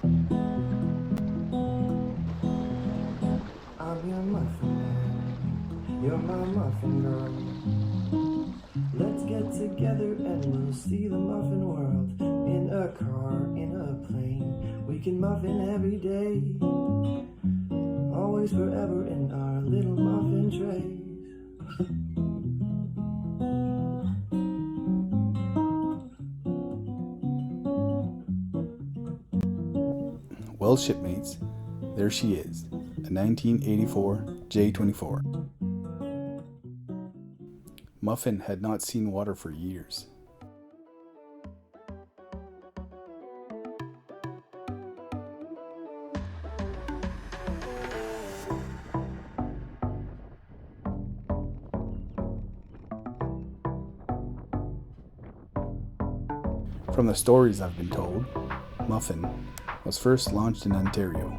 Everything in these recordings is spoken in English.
I'm your muffin man, you're my muffin girl. Let's get together and we'll see the muffin world. In a car, in a plane, we can muffin every day. Always forever in our little muffin trays. Well, shipmates, there she is, a 1984 J24. Muffin had not seen water for years. From the stories I've been told, Muffin was first launched in Ontario.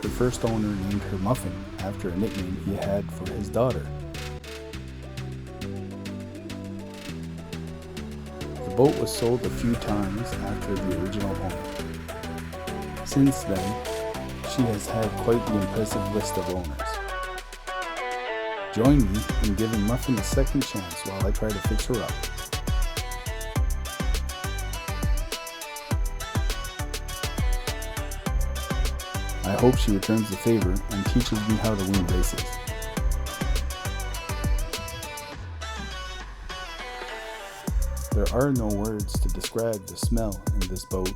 The first owner named her Muffin after a nickname he had for his daughter. The boat was sold a few times after the original owner. Since then, she has had quite the impressive list of owners. Join me in giving Muffin a second chance while I try to fix her up. I hope she returns the favor and teaches me how to win races. There are no words to describe the smell in this boat.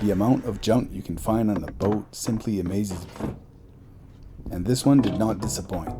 The amount of junk you can find on a boat simply amazes me. And this one did not disappoint.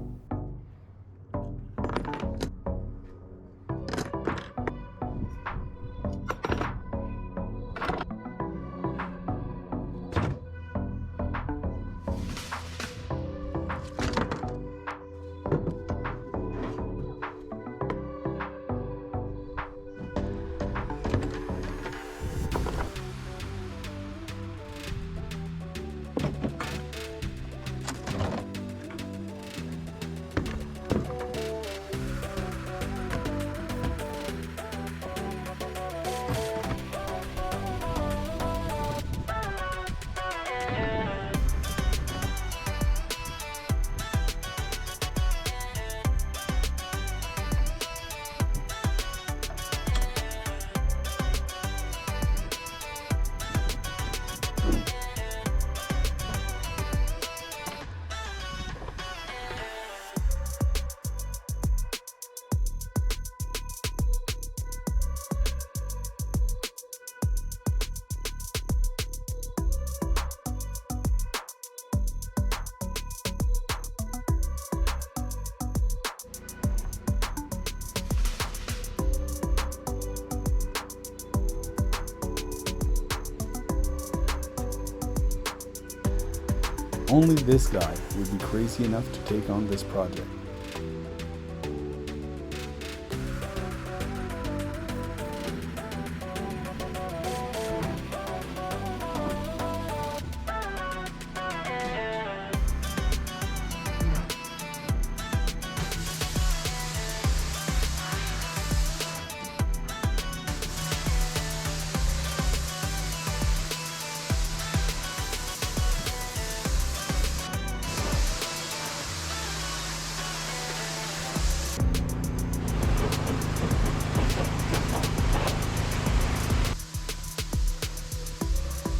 Only this guy would be crazy enough to take on this project.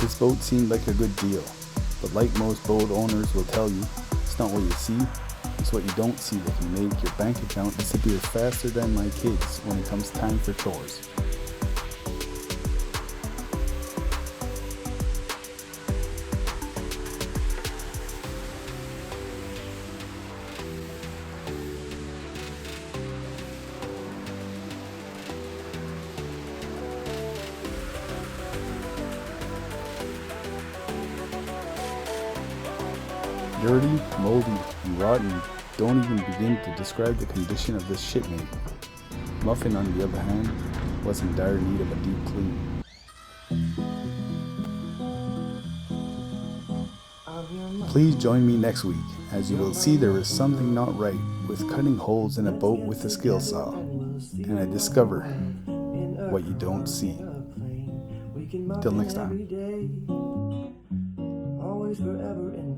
This boat seemed like a good deal, but like most boat owners will tell you, it's not what you see, it's what you don't see that can make your bank account disappear faster than my kids when it comes time for chores. Dirty, moldy, and rotten don't even begin to describe the condition of this shipmate. Muffin, on the other hand, was in dire need of a deep clean. Please join me next week, as you will see there is something not right with cutting holes in a boat with a skill saw, and I discover what you don't see. Till next time. Always, forever, and